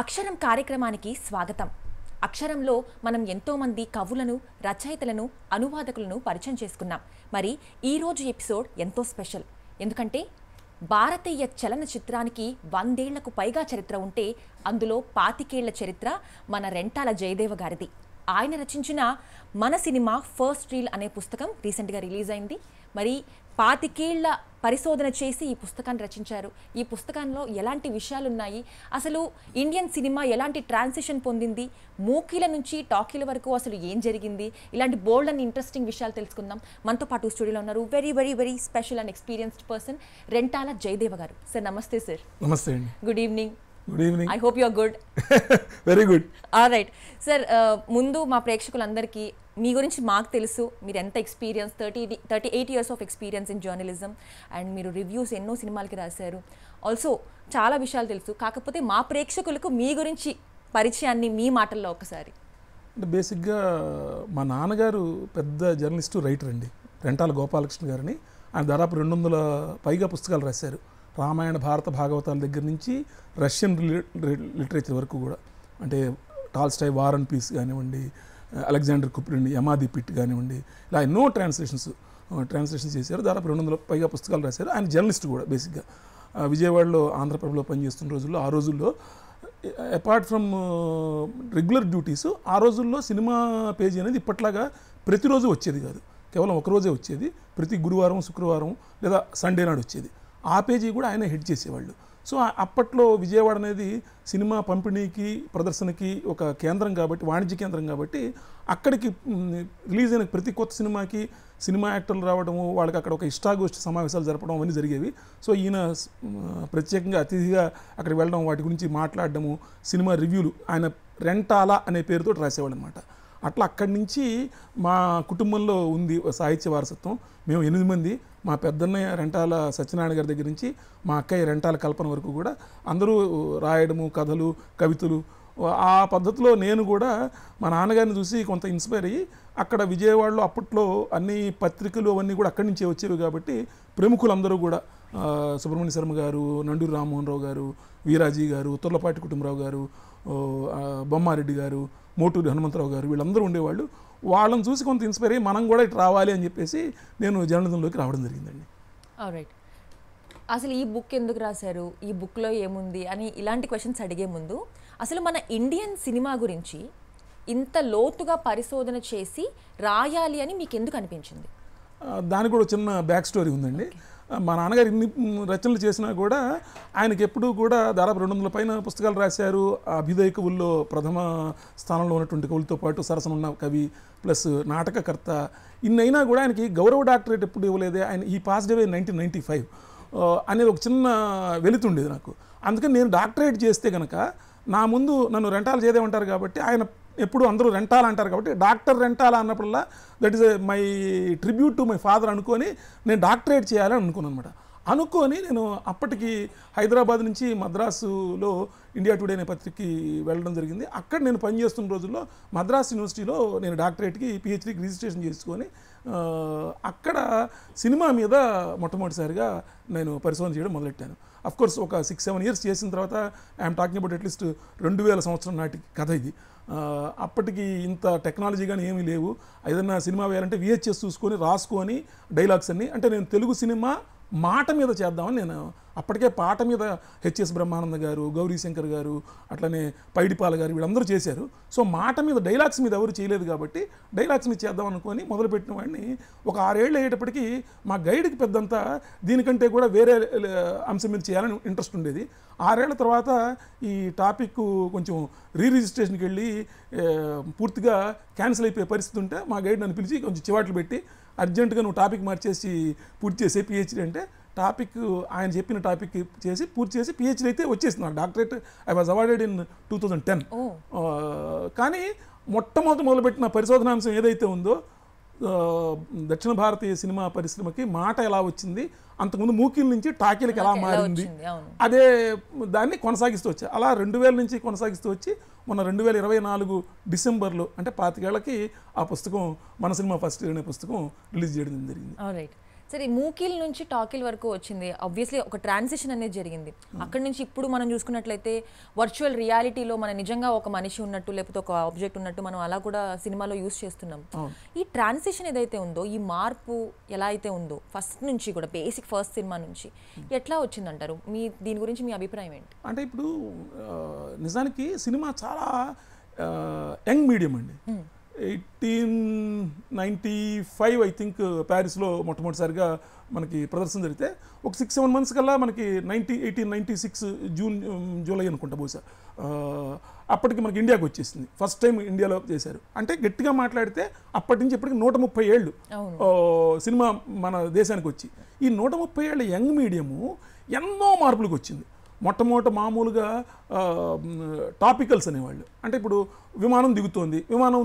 అక్షరం కార్యక్రమానికి స్వాగతం. అక్షరంలో మనం ఎంతోమంది కవులను, రచయితలను, అనువాదకులను పరిచయం చేసుకున్నాం. మరి ఈరోజు ఎపిసోడ్ ఎంతో స్పెషల్. ఎందుకంటే భారతీయ చలనచిత్రానికి 100 ఏళ్లకు పైగా చరిత్ర ఉంటే అందులో 25 ఏళ్ల చరిత్ర మన రెంటాల జయదేవ గారిది. ఆయన రచించిన మన సినిమా ఫస్ట్ రీల్ అనే పుస్తకం రీసెంట్గా రిలీజ్ అయింది. మరి 25 ఏళ్ల పరిశోధన చేసి ఈ పుస్తకాన్ని రచించారు. ఈ పుస్తకంలో ఎలాంటి విషయాలు ఉన్నాయి, అసలు ఇండియన్ సినిమా ఎలాంటి ట్రాన్సిషన్ పొందింది, మూకీల నుంచి టాకీల వరకు అసలు ఏం జరిగింది, ఇలాంటి బోల్డ్ అండ్ ఇంట్రెస్టింగ్ విషయాలు తెలుసుకుందాం. మనతో పాటు స్టూడియోలో ఉన్నారు very very very special and experienced person Rentala Jayadeva garu. Sir నమస్తే. సార్ నమస్తే అండి. Good evening. Good evening. I hope you are good. Very good. Alright sir, ముందు మా ప్రేక్షకులందరికీ మీ గురించి మాకు తెలుసు. మీరు ఎంత experience, 38 years of experience in journalism, and మీరు రివ్యూస్ ఎన్నో సినిమాలకి రాశారు. ఆల్సో చాలా విషయాలు తెలుసు. కాకపోతే మా ప్రేక్షకులకు మీ గురించి పరిచయాన్ని మీ మాటల్లో ఒకసారి. అంటే బేసిక్గా మా నాన్నగారు పెద్ద జర్నలిస్టు, రైటర్ అండి, రెంటాల గోపాలకృష్ణ గారిని. ఆయన దాదాపు 200 పైగా పుస్తకాలు రాశారు. రామాయణ, భారత, భాగవతాల దగ్గర నుంచి రష్యన్ లిటరేచర్ వరకు కూడా. అంటే టాల్స్టాయ్ వార్ అండ్ పీస్ కానివ్వండి, అలెగ్జాండర్ కుప్రిన్, యమాది పిట్ కానివ్వండి, ఇలా ఎన్నో ట్రాన్స్లేషన్స్ చేశారు. దాదాపు 200 పైగా పుస్తకాలు రాశారు. ఆయన జర్నలిస్ట్ కూడా బేసిక్గా. విజయవాడలో ఆంధ్రప్రభలో పనిచేస్తున్న రోజుల్లో, ఆ రోజుల్లో అపార్ట్ ఫ్రమ్ రెగ్యులర్ డ్యూటీస్, ఆ రోజుల్లో సినిమా పేజీ అనేది ఇప్పట్లాగా ప్రతిరోజు వచ్చేది కాదు, కేవలం ఒకరోజే వచ్చేది. ప్రతి గురువారం, శుక్రవారం లేదా సండే నాడు వచ్చేది. ఆ పేజీ కూడా ఆయన హెడ్ చేసేవాళ్ళు. సో అప్పట్లో విజయవాడ అనేది సినిమా పంపిణీకి, ప్రదర్శనకి ఒక కేంద్రం కాబట్టి, వాణిజ్య కేంద్రం కాబట్టి, అక్కడికి రిలీజ్ అయిన ప్రతి కొత్త సినిమాకి సినిమా యాక్టర్లు రావడము, వాళ్ళకి అక్కడ ఒక ఇష్టాగోష్ఠి సమావేశాలు జరపడం అవన్నీ జరిగేవి. సో ఈయన ప్రత్యేకంగా అతిథిగా అక్కడికి వెళ్ళడం, వాటి గురించి మాట్లాడడము, సినిమా రివ్యూలు ఆయన రెంటాల అనే పేరుతో రాసేవాళ్ళు అనమాట. అట్లా అక్కడి నుంచి మా కుటుంబంలో ఉంది సాహిత్య వారసత్వం. మేము 8 మంది. మా పెద్దన్నయ్య రెంటాల సత్యనారాయణ గారి దగ్గర నుంచి మా అక్కయ్య రెంటాల కల్పన వరకు కూడా అందరూ రాయడము, కథలు, కవితలు. ఆ పద్ధతిలో నేను కూడా మా నాన్నగారిని చూసి కొంత ఇన్స్పైర్ అయ్యి, అక్కడ విజయవాడలో అప్పట్లో అన్ని పత్రికలు అవన్నీ కూడా అక్కడి నుంచే వచ్చేవి కాబట్టి ప్రముఖులందరూ కూడా సుబ్రహ్మణ్య శర్మ గారు, నండూరి రామ్మోహన్ రావు గారు, వీరాజీ గారు, తుర్లపాటి కుటుంబరావు గారు, బొమ్మారెడ్డి గారు, మోటూరి హనుమంతరావు గారు, వీళ్ళందరూ ఉండేవాళ్ళు. వాళ్ళని చూసి కొంత ఇన్స్పైర్ అయ్యి మనం కూడా ఇటు రావాలి అని చెప్పేసి నేను జర్నలిజంలోకి రావడం జరిగిందండి. ఆల్రైట్. అసలు ఈ బుక్ ఎందుకు రాశారు, ఈ బుక్లో ఏముంది అని ఇలాంటి క్వశ్చన్స్ అడిగే ముందు అసలు మన ఇండియన్ సినిమా గురించి ఇంత లోతుగా పరిశోధన చేసి రాయాలి అని మీకు ఎందుకు అనిపించింది? దానికి కూడా చిన్న బ్యాక్ స్టోరీ ఉందండి. మా నాన్నగారు ఇన్ని రచనలు చేసినా కూడా ఆయనకి ఎప్పుడూ కూడా దాదాపు 200 పైన పుస్తకాలు రాశారు. అభ్యుదయ కవుల్లో ప్రథమ స్థానంలో ఉన్నటువంటి కవులతో పాటు సరసన ఉన్న కవి ప్లస్ నాటకకర్త. ఇన్నైనా కూడా ఆయనకి గౌరవ డాక్టరేట్ ఎప్పుడు ఇవ్వలేదే. ఆయన ఈ పాస్డ్ అవే 1995 అనేది ఒక చిన్న వెలుతుండేది నాకు. అందుకని నేను డాక్టరేట్ చేస్తే కనుక నా ముందు నన్ను రెంటాలు చేయదేమంటారు కాబట్టి, ఆయన ఎప్పుడు అందరూ రెంటాల అంటారు కాబట్టి డాక్టర్ రెంటాల అన్నప్పుడల్లా that is my tribute to my father అనుకొని నేను డాక్టరేట్ చేయాలని అనుకున్నాను అనమాట. అనుకొని నేను అప్పటికి హైదరాబాద్ నుంచి మద్రాసులో ఇండియా టుడే అనే పత్రికకి వెళ్ళడం జరిగింది. అక్కడ నేను పనిచేస్తున్న రోజుల్లో మద్రాస్ యూనివర్సిటీలో నేను డాక్టరేట్కి, పిహెచ్డీకి రిజిస్ట్రేషన్ చేసుకొని అక్కడ సినిమా మీద మొట్టమొదటిసారిగా నేను పరిశోధన చేయడం మొదలెట్టాను. అఫ్కోర్స్ ఒక 6-7 years చేసిన తర్వాత ఐఎమ్ టాకింగ్ అబౌట్ అట్లీస్ట్ 2000 సంవత్సరం నాటి కథ ఇది. అప్పటికి ఇంత టెక్నాలజీ కానీ ఏమీ లేవు. ఏదైనా సినిమా వేయాలంటే VHS చూసుకొని రాసుకొని డైలాగ్స్ అన్నీ, అంటే నేను తెలుగు సినిమా మాట మీద చేద్దామని నేను అప్పటికే పాట మీద హెచ్ఎస్ బ్రహ్మానంద గారు, గౌరీ శంకర్ గారు, అట్లనే పైడిపాల గారు వీళ్ళందరూ చేశారు. సో మాట మీద, డైలాగ్స్ మీద ఎవరు చేయలేదు కాబట్టి డైలాగ్స్ మీద చేద్దాం అనుకొని మొదలుపెట్టిన వాడిని. ఒక 6 ఏళ్ళు అయ్యేటప్పటికి మా గైడ్కి పెద్దంతా దీనికంటే కూడా వేరే అంశం మీద చేయాలని ఇంట్రెస్ట్ ఉండేది. 6 ఏళ్ల తర్వాత ఈ టాపిక్ కొంచెం రిజిస్ట్రేషన్కి వెళ్ళి పూర్తిగా క్యాన్సిల్ అయిపోయే పరిస్థితి ఉంటే మా గైడ్ నన్ను పిలిచి కొంచెం చివాట్లు పెట్టి, అర్జెంటుగా నువ్వు టాపిక్ మార్చేసి పూర్తి చేసే పిహెచ్డీ అంటే, టాపిక్ ఆయన చెప్పిన టాపిక్ చేసి పూర్తి చేసి పిహెచ్డీ అయితే వచ్చేసింది. నాకు doctorate I was awarded in 2010. కానీ మొదలుపెట్టిన పరిశోధనాంశం ఏదైతే ఉందో, దక్షిణ భారతీయ సినిమా పరిశ్రమకి మాట ఎలా వచ్చింది, అంతకుముందు మూకీల నుంచి టాకీలకి ఎలా మారింది, అదే దాన్ని కొనసాగిస్తూ వచ్చా. అలా 2000 నుంచి కొనసాగిస్తూ వచ్చి మొన్న 2024 డిసెంబర్లో, అంటే 25 ఏళ్ళకి ఆ పుస్తకం మన సినిమా ఫస్ట్ అనే పుస్తకం రిలీజ్ చేయడం జరిగింది. ఆల్రైట్. సరే మూకీల నుంచి టాకీల వరకు వచ్చింది, ఆబ్వియస్లీ ఒక ట్రాన్సిషన్ అనేది జరిగింది. అక్కడి నుంచి ఇప్పుడు మనం చూసుకున్నట్లయితే వర్చువల్ రియాలిటీలో మన నిజంగా ఒక మనిషి ఉన్నట్టు లేకపోతే ఒక ఆబ్జెక్ట్ ఉన్నట్టు మనం అలా కూడా సినిమాలో యూజ్ చేస్తున్నాం. ఈ ట్రాన్సిషన్ ఏదైతే ఉందో, ఈ మార్పు ఎలా అయితే ఉందో ఫస్ట్ నుంచి కూడా బేసిక్ ఫస్ట్ సినిమా నుంచి ఎట్లా వచ్చిందంటారు? దీని గురించి మీ అభిప్రాయం ఏంటి? అంటే ఇప్పుడు నిజానికి సినిమా చాలా యంగ్ మీడియం అండి. 1895 ఐ థింక్ ప్యారిస్లో మొట్టమొదటిసారిగా మనకి ప్రదర్శన జరిగితే ఒక 6-7 మంత్స్ కల్లా మనకి 1896 జూలై అనుకుంటా బహుశా అప్పటికి మనకి ఇండియాకి వచ్చేసింది. ఫస్ట్ టైం ఇండియాలో చేశారు. అంటే గట్టిగా మాట్లాడితే అప్పటి నుంచి ఇప్పటికి 130 ఏళ్ళు సినిమా మన దేశానికి వచ్చి. ఈ 130 ఏళ్ళ యంగ్ మీడియము ఎన్నో మార్పులకు వచ్చింది. మొట్టమొదట మామూలుగా టాపికల్స్ అనేవాళ్ళు. అంటే ఇప్పుడు విమానం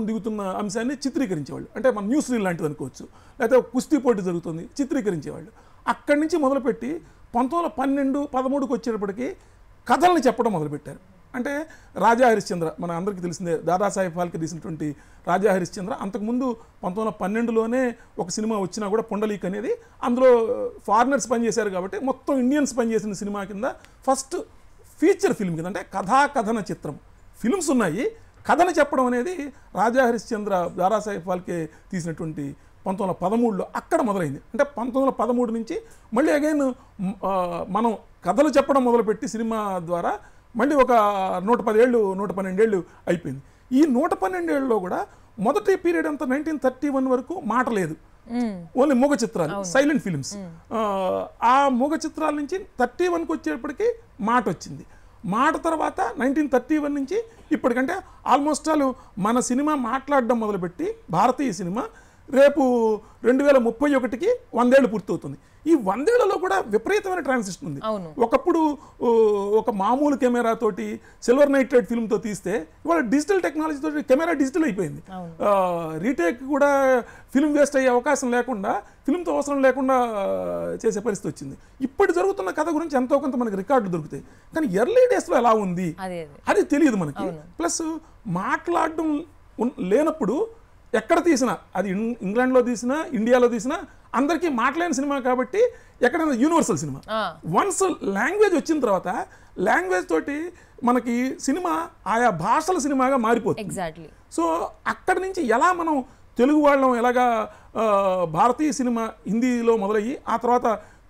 దిగుతున్న అంశాన్ని చిత్రీకరించేవాళ్ళు. అంటే మన న్యూస్ రీల్ లాంటిది అనుకోవచ్చు. లేకపోతే కుస్తీ పోటీ జరుగుతుంది, చిత్రీకరించేవాళ్ళు. అక్కడి నుంచి మొదలుపెట్టి 1912-13కి వచ్చేటప్పటికి కథల్ని చెప్పడం మొదలుపెట్టారు. అంటే రాజా హరిశ్చంద్ర మన అందరికీ తెలిసిందే, దాదాసాహెబ్ ఫాల్కే తీసినటువంటి రాజా హరిశ్చంద్ర. అంతకుముందు 1912లోనే ఒక సినిమా వచ్చినా కూడా పొండలీక్ అనేది, అందులో ఫారినర్స్ పనిచేశారు కాబట్టి మొత్తం ఇండియన్స్ పనిచేసిన సినిమా కింద ఫస్ట్ ఫీచర్ ఫిల్మ్ కింద, అంటే కథన చిత్రం. ఫిల్మ్స్ ఉన్నాయి, కథను చెప్పడం అనేది రాజా హరిశ్చంద్ర దాదాసాహెబ్ ఫాల్కే తీసినటువంటి 1913లో అక్కడ మొదలైంది. అంటే 1913 నుంచి మళ్ళీ అగైన్ మనం కథలు చెప్పడం మొదలుపెట్టి సినిమా ద్వారా మళ్ళీ ఒక 112 ఏళ్ళు అయిపోయింది. ఈ 112 ఏళ్ళలో కూడా మొదటి పీరియడ్ అంతా 1931 వరకు మాట లేదు, ఓన్లీ మూగ చిత్రాలు, సైలెంట్ ఫిలిమ్స్. ఆ మూగ చిత్రాల నుంచి 31కి వచ్చేటప్పటికి మాట వచ్చింది. మాట తర్వాత 1931 నుంచి ఇప్పటికంటే ఆల్మోస్ట్ ఆల్ మన సినిమా మాట్లాడడం మొదలుపెట్టి భారతీయ సినిమా రేపు 2031కి 100 ఏళ్ళు పూర్తవుతుంది. ఈ 100 ఏళ్లలో కూడా విపరీతమైన ట్రాన్సిషన్ ఉంది. ఒకప్పుడు ఒక మామూలు కెమెరా తోటి సిల్వర్ నైట్రేట్ ఫిల్మ్తో తీస్తే ఇవాళ డిజిటల్ టెక్నాలజీ తోటి కెమెరా డిజిటల్ అయిపోయింది. రీటేక్ కూడా ఫిల్మ్ వేస్ట్ అయ్యే అవకాశం లేకుండా, ఫిల్మ్తో అవసరం లేకుండా చేసే పరిస్థితి వచ్చింది. ఇప్పుడు జరుగుతున్న కథ గురించి ఎంతో కొంత మనకి రికార్డులు దొరుకుతాయి, కానీ ఎర్లీ డేస్లో ఎలా ఉంది అది తెలియదు మనకి. ప్లస్ మాట్లాడడం లేనప్పుడు ఎక్కడ తీసినా, అది ఇంగ్లాండ్లో తీసినా ఇండియాలో తీసినా అందరికీ మాట్లాడిన సినిమా కాబట్టి ఎక్కడైనా యూనివర్సల్ సినిమా. వన్స్ లాంగ్వేజ్ వచ్చిన తర్వాత లాంగ్వేజ్ తోటి మనకి సినిమా ఆయా భాషల సినిమాగా మారిపోతుంది. ఎగ్జాక్ట్లీ. సో అక్కడి నుంచి ఎలా మనం తెలుగు వాళ్ళం ఎలాగా భారతీయ సినిమా హిందీలో మొదలయ్యి ఆ తర్వాత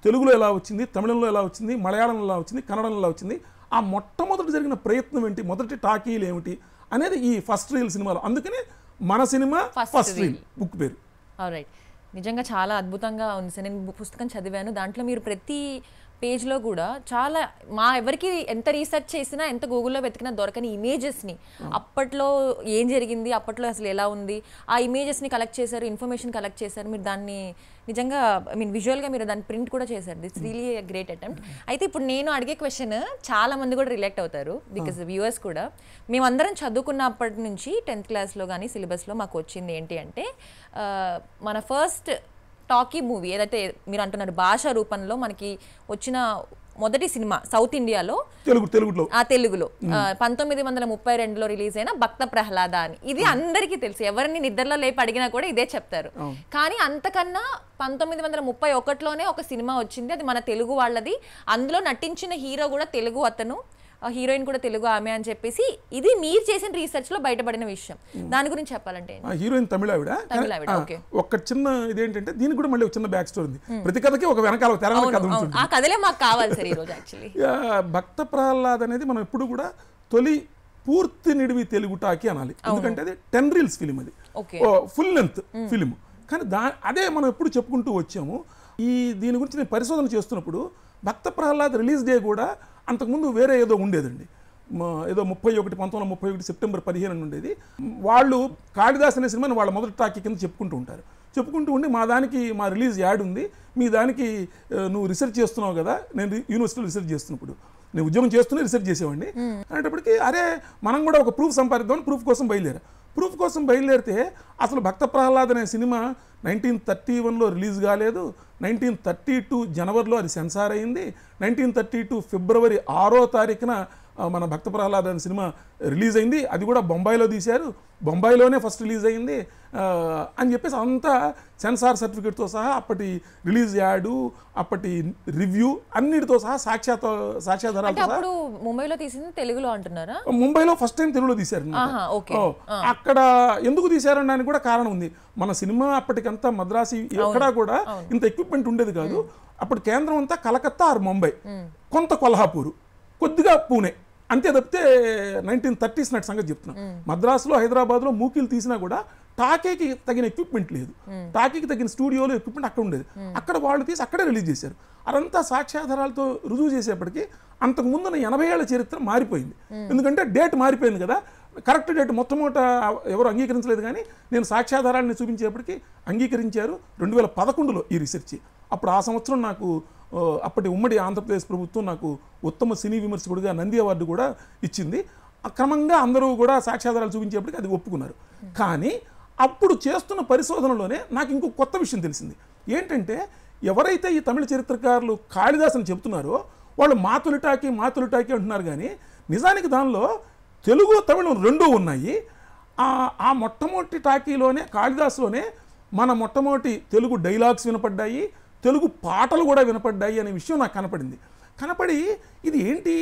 తెలుగులో ఎలా వచ్చింది, తమిళంలో ఎలా వచ్చింది, మలయాళంలో ఎలా వచ్చింది, కన్నడంలో ఎలా వచ్చింది, ఆ మొట్టమొదటి జరిగిన ప్రయత్నం ఏంటి, మొదటి టాకీలు ఏమిటి అనేది ఈ ఫస్ట్ రీల్ సినిమాలో. అందుకనే మన సినిమా ఫస్ట్ రీల్ బుక్ పేరు. ఆల్రైట్, నిజంగా చాలా అద్భుతంగా ఉంది సార్. నేను పుస్తకం చదివాను, దాంట్లో మీరు ప్రతి పేజ్లో కూడా చాలా ఎవరికి ఎంత రీసెర్చ్ చేసినా ఎంత గూగుల్లో వెతికినా దొరకని ఇమేజెస్ని, అప్పట్లో ఏం జరిగింది, అప్పట్లో అసలు ఎలా ఉంది, ఆ ఇమేజెస్ని కలెక్ట్ చేశారు, ఇన్ఫర్మేషన్ కలెక్ట్ చేశారు. మీరు దాన్ని నిజంగా విజువల్గా మీరు దాన్ని ప్రింట్ కూడా చేశారు. That's really a great attempt. అయితే ఇప్పుడు నేను అడిగే క్వశ్చన్ చాలా మంది కూడా రిలేట్ అవుతారు, బికాస్ వ్యూవర్స్ కూడా. మేమందరం చదువుకున్నప్పటి నుంచి 10th క్లాస్లో కానీ సిలబస్లో మాకు వచ్చింది ఏంటి అంటే, మన ఫస్ట్ టాకీ మూవీ ఏదైతే మీరు అంటున్నారు భాషా రూపంలో మనకి వచ్చిన మొదటి సినిమా సౌత్ ఇండియాలో తెలుగులో 1932లో రిలీజ్ అయిన భక్త ప్రహ్లాద అని. ఇది అందరికీ తెలుసు, ఎవరిని నిద్రలో లేపి అడిగినా కూడా ఇదే చెప్తారు. కానీ అంతకన్నా 1931లోనే ఒక సినిమా వచ్చింది, అది మన తెలుగు వాళ్ళది. అందులో నటించిన హీరో కూడా తెలుగు అతను, హీరోయిన్ కూడా తెలుగు ఆమె అని చెప్పేసి ఇది మీరు చేసిన రీసెర్చ్ లో బయటపడిన విషయం. దాని గురించి చెప్పాలంటే హీరోయిన్ తమిళావిడ. ఒక చిన్న ఇదేంటంటే దీనికి కూడా మళ్ళీ ఒక చిన్న బ్యాక్ స్టోరీ ఉంది. ప్రతి కథకి ఒక వెనకాల తెర కథ ఉంటుంది. ఆ కథలే మాకు కావాలి సార్ ఈరోజు. యాక్చువల్లీ భక్త ప్రహ్లాద్ అనేది మనం ఎప్పుడు కూడా తొలి పూర్తి నిడివి తెలుగు టాకీ అనాలి, ఎందుకంటే అది 10 రీల్స్ ఫిలిం, అది ఫుల్ లెంత్ ఫిలిం. కానీ అదే మనం ఎప్పుడు చెప్పుకుంటూ వచ్చాము. దీని గురించి నేను పరిశోధన చేస్తున్నప్పుడు భక్త ప్రహ్లాద్ రిలీజ్ డే కూడా అంతకుముందు వేరే ఏదో ఉండేదండి, ఏదో 1931 సెప్టెంబర్ 15 ఉండేది. వాళ్ళు కాళిదాస్ అనే సినిమాని వాళ్ళ మొదటి టాకీ కింద చెప్పుకుంటూ ఉండి మా రిలీజ్ యాడ్ ఉంది, మీ దానికి నువ్వు రీసెర్చ్ చేస్తున్నావు కదా, నేను యూనివర్సిటీలో రీసెర్చ్ చేస్తున్నప్పుడు నేను ఉద్యోగం చేస్తూనే రీసెర్చ్ చేసేవాడిని. అనేటప్పటికీ అరే మనం కూడా ఒక ప్రూఫ్ సంపాదిద్దామని ప్రూఫ్ కోసం బయలుదేరితే అసలు భక్త ప్రహ్లాద్ అనే సినిమా 1931లో రిలీజ్ కాలేదు. 1932 జనవరిలో అది సెన్సార్ అయింది. 1932 ఫిబ్రవరి 6వ తారీఖున మన భక్త ప్రహ్లాద్ అనే సినిమా రిలీజ్ అయింది, అది కూడా బొంబాయిలో తీశారు, బొంబాయిలోనే ఫస్ట్ రిలీజ్ అయింది అని చెప్పేసి అంతా సెన్సార్ సర్టిఫికేట్తో సహా అప్పటి రిలీజ్ యాడు, అప్పటి రివ్యూ అన్నిటితో సహా సాక్ష్యాధారాలతో సహా. అప్పుడు ముంబైలో తీసింది తెలుగులో అంటున్నారా? ముంబైలో ఫస్ట్ టైం తెలుగులో తీశారు. అక్కడ ఎందుకు తీశారనడానికి కూడా కారణం ఉంది. మన సినిమా అప్పటికంతా మద్రాసి ఎక్కడా కూడా ఇంత ఎక్విప్మెంట్ ఉండేది కాదు. అప్పుడు కేంద్రం అంతా కలకత్తా ఆర్ ముంబై, కొంత కొల్హాపూర్, కొద్దిగా పూణే, అంతే తప్పితే 1930s నాటి సంగతి చెప్తున్నా. మద్రాసులో హైదరాబాద్లో మూకీలు తీసినా కూడా టాకీకి తగిన ఎక్విప్మెంట్ లేదు, టాకీకి తగిన స్టూడియోలో ఎక్విప్మెంట్ అక్కడ ఉండేది. అక్కడ వాళ్ళు తీసి అక్కడే రిలీజ్ చేశారు. అదంతా సాక్ష్యాధారాలతో రుజువు చేసేప్పటికీ అంతకుముందున 80 ఏళ్ల చరిత్ర మారిపోయింది. ఎందుకంటే డేట్ మారిపోయింది కదా, కరెక్ట్ డేట్ మొట్టమొదట ఎవరు అంగీకరించలేదు, కానీ నేను సాక్ష్యాధారాలను చూపించేప్పటికీ అంగీకరించారు 2011లో ఈ రీసెర్చ్. అప్పుడు ఆ సంవత్సరం నాకు అప్పటి ఉమ్మడి ఆంధ్రప్రదేశ్ ప్రభుత్వం నాకు ఉత్తమ సినీ విమర్శకుడిగా నంది అవార్డు కూడా ఇచ్చింది. క్రమంగా అందరూ కూడా సాక్ష్యాధారాలు చూపించేప్పటికీ అది ఒప్పుకున్నారు. కానీ అప్పుడు చేస్తున్న పరిశోధనలోనే నాకు ఇంకో కొత్త విషయం తెలిసింది. ఏంటంటే ఎవరైతే ఈ తమిళ చరిత్రకారులు కాళిదాసుని చెప్తున్నారో వాళ్ళు మాతులిటాకి అంటున్నారు, కానీ నిజానికి దానిలో తెలుగు తమిళం రెండూ ఉన్నాయి. ఆ మొట్టమొదటి టాకీలోనే కాళిదాసులోనే మన మొట్టమొదటి తెలుగు డైలాగ్స్ వినపడ్డాయి, తెలుగు పాటలు కూడా వినపడ్డాయి అనే విషయం నాకు కనపడి ఇది ఏంటి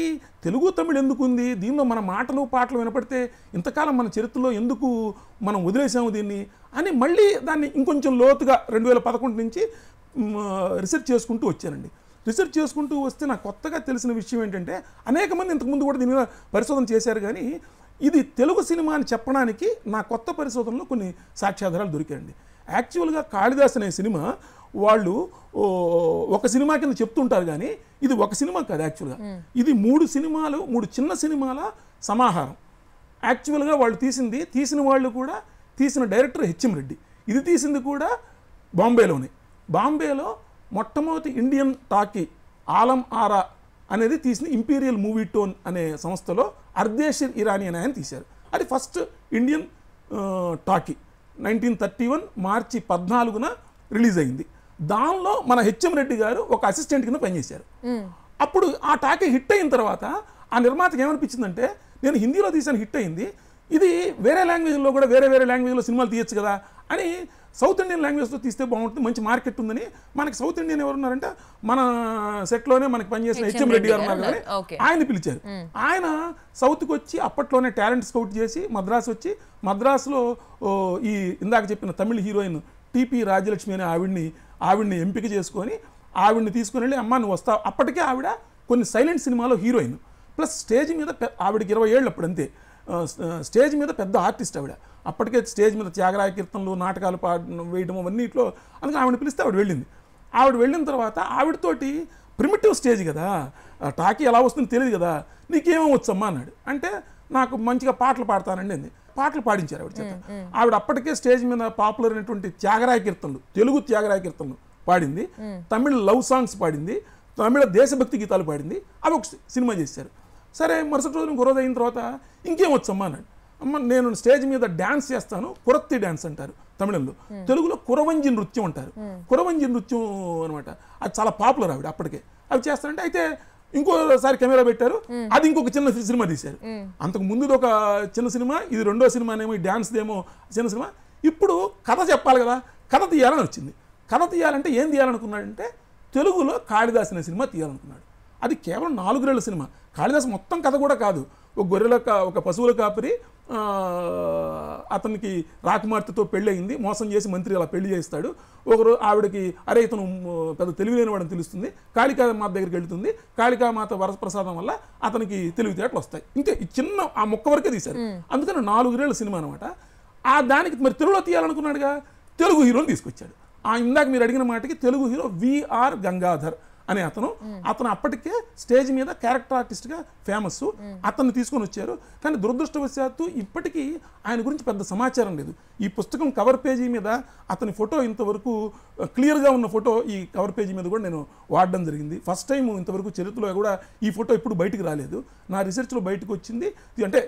తెలుగు తమిళ్ ఎందుకు ఉంది, దీనిలో మన మాటలు పాటలు వినపడితే ఇంతకాలం మన చరిత్రలో ఎందుకు మనం వదిలేసాము దీన్ని అని మళ్ళీ దాన్ని ఇంకొంచెం లోతుగా 2011 నుంచి రీసెర్చ్ చేసుకుంటూ వచ్చానండి. రీసెర్చ్ చేసుకుంటూ వస్తే నాకు కొత్తగా తెలిసిన విషయం ఏంటంటే అనేక మంది ఇంతకుముందు కూడా దీని మీద పరిశోధన చేశారు, కానీ ఇది తెలుగు సినిమా అని చెప్పడానికి నా కొత్త పరిశోధనలో కొన్ని సాక్ష్యాధారాలు దొరికాయండి. యాక్చువల్గా కాళిదాస్ అనే సినిమా వాళ్ళు ఒక సినిమా కింద చెప్తుంటారు, కానీ ఇది ఒక సినిమా కాదు. యాక్చువల్గా ఇది 3 చిన్న సినిమాల సమాహారం. యాక్చువల్గా వాళ్ళు తీసిన వాళ్ళు కూడా తీసిన డైరెక్టర్ హెచ్ఎం రెడ్డి, ఇది తీసింది కూడా బాంబేలో మొట్టమొదటి ఇండియన్ టాకీ ఆలం ఆరా అనేది తీసిన ఇంపీరియల్ మూవీ టోన్ అనే సంస్థలో అర్దేశిర్ ఇరానీ అనే ఆయన తీశారు. అది ఫస్ట్ ఇండియన్ టాకీ 1931 మార్చి 14న రిలీజ్ అయింది. దానిలో మన హెచ్ఎం రెడ్డి గారు ఒక అసిస్టెంట్ కింద పనిచేశారు. అప్పుడు ఆ టాకీ హిట్ అయిన తర్వాత ఆ నిర్మాతకి ఏమనిపించిందంటే, నేను హిందీలో తీసాను, హిట్ అయింది, ఇది వేరే లాంగ్వేజ్లో కూడా వేరే లాంగ్వేజ్లో సినిమాలు తీయచ్చు కదా అని సౌత్ ఇండియన్ లాంగ్వేజ్లో తీస్తే బాగుంటుంది, మంచి మార్కెట్ ఉందని మనకి సౌత్ ఇండియన్ ఎవరున్నారంటే మన సెట్లోనే మనకి పనిచేసిన హెచ్ఎం రెడ్డి గారు ఉన్నారు కానీ ఆయన పిలిచారు. ఆయన సౌత్కి వచ్చి అప్పట్లోనే టాలెంట్ స్కౌట్ చేసి మద్రాసులో ఈ ఇందాక చెప్పిన తమిళ హీరోయిన్ టిపి రాజ్యలక్ష్మి అనే ఆవిడ్ని ఎంపిక చేసుకొని ఆవిడ్ని తీసుకుని వెళ్ళి అమ్మా నువ్వు వస్తావు. అప్పటికే ఆవిడ కొన్ని సైలెంట్ సినిమాలో హీరోయిన్, ప్లస్ స్టేజ్ మీద ఆవిడకి 20 ఏళ్ళు అప్పుడు అంతే, స్టేజ్ మీద పెద్ద ఆర్టిస్ట్ ఆవిడ. అప్పటికే స్టేజ్ మీద త్యాగరాయ కీర్తనలు నాటకాలు వేయడం అవన్నీట్లో, అందుకని ఆవిడని పిలిస్తే ఆవిడ వెళ్ళిన తర్వాత ఆవిడతోటి ప్రిమిటివ్ స్టేజ్ కదా, టాకీ ఎలా వస్తుందో తెలియదు కదా, నీకేమో వచ్చమ్మా అన్నాడు. అంటే నాకు మంచిగా పాటలు పాడతానండి అంది. పాటలు పాడించారు ఆవిడ చేత. ఆవిడ అప్పటికే స్టేజ్ మీద పాపులర్ అయినటువంటి త్యాగరాయ కీర్తనలు, తెలుగు త్యాగరాయ కీర్తనలు పాడింది, తమిళ లవ్ సాంగ్స్ పాడింది, తమిళ దేశభక్తి గీతాలు పాడింది. అవి ఒక సినిమా చేశారు. సరే మరుసటి రోజు గురోదయం అయిన తర్వాత ఇంకేం వచ్చమ్మా అన్నాడు. అమ్మ నేను స్టేజ్ మీద డ్యాన్స్ చేస్తాను, కురత్తి డ్యాన్స్ అంటారు తమిళంలో, తెలుగులో కురవంజి నృత్యం అంటారు. కురవంజి నృత్యం అనమాట, అది చాలా పాపులర్ ఆవిడ అప్పటికే. అవి చేస్తానంటే అయితే ఇంకోసారి కెమెరా పెట్టారు, అది ఇంకొక చిన్న సినిమా తీశారు. అంతకు ముందు ఒక చిన్న సినిమా, ఇది రెండో సినిమానేమో, ఈ డ్యాన్స్దేమో చిన్న సినిమా. ఇప్పుడు కథ చెప్పాలి కదా, కథ తీయాలని వచ్చింది. కథ తీయాలంటే ఏం తీయాలనుకున్నాడంటే తెలుగులో కాళిదాస్ అనే సినిమా తీయాలనుకున్నాడు. అది కేవలం 4 ఏళ్ల సినిమా. కాళిదాస్ మొత్తం కథ కూడా కాదు. ఒక పశువుల కాపరి, అతనికి రాకుమార్తెతో పెళ్ళి అయింది, మోసం చేసి మంత్రి అలా పెళ్లి చేస్తాడు. ఒకరు ఆవిడకి అరే ఇతను పెద్ద తెలివిలేని వాడని తెలుస్తుంది, కాళికామాత దగ్గరికి వెళ్తుంది, కాళికామాత వరప్రసాదం వల్ల అతనికి తెలివితేటలు వస్తాయి. ఇంకే ఈ చిన్న ఆ మొక్క వరకే తీశారు. అందుకని 4 ఏళ్ల సినిమా అనమాట. దానికి మరి తెలుగులో తీయాలనుకున్నాడుగా, తెలుగు హీరోని తీసుకొచ్చాడు. ఇందాక మీరు అడిగిన మాటకి తెలుగు హీరో విఆర్ గంగాధర్ అనే అతను అప్పటికే స్టేజ్ మీద క్యారెక్టర్ ఆర్టిస్ట్గా ఫేమస్. అతన్ని తీసుకొని వచ్చారు. కానీ దురదృష్టవశాత్తు ఇప్పటికీ ఆయన గురించి పెద్ద సమాచారం లేదు. ఈ పుస్తకం కవర్ పేజీ మీద అతని ఫోటో ఇంతవరకు క్లియర్గా ఉన్న ఫోటో ఈ కవర్ పేజీ మీద కూడా నేను వాడడం జరిగింది. ఫస్ట్ టైం ఇంతవరకు చరిత్రలో కూడా ఈ ఫోటో ఇప్పుడు బయటికి రాలేదు. నా రీసెర్చ్లో బయటకు వచ్చింది. అంటే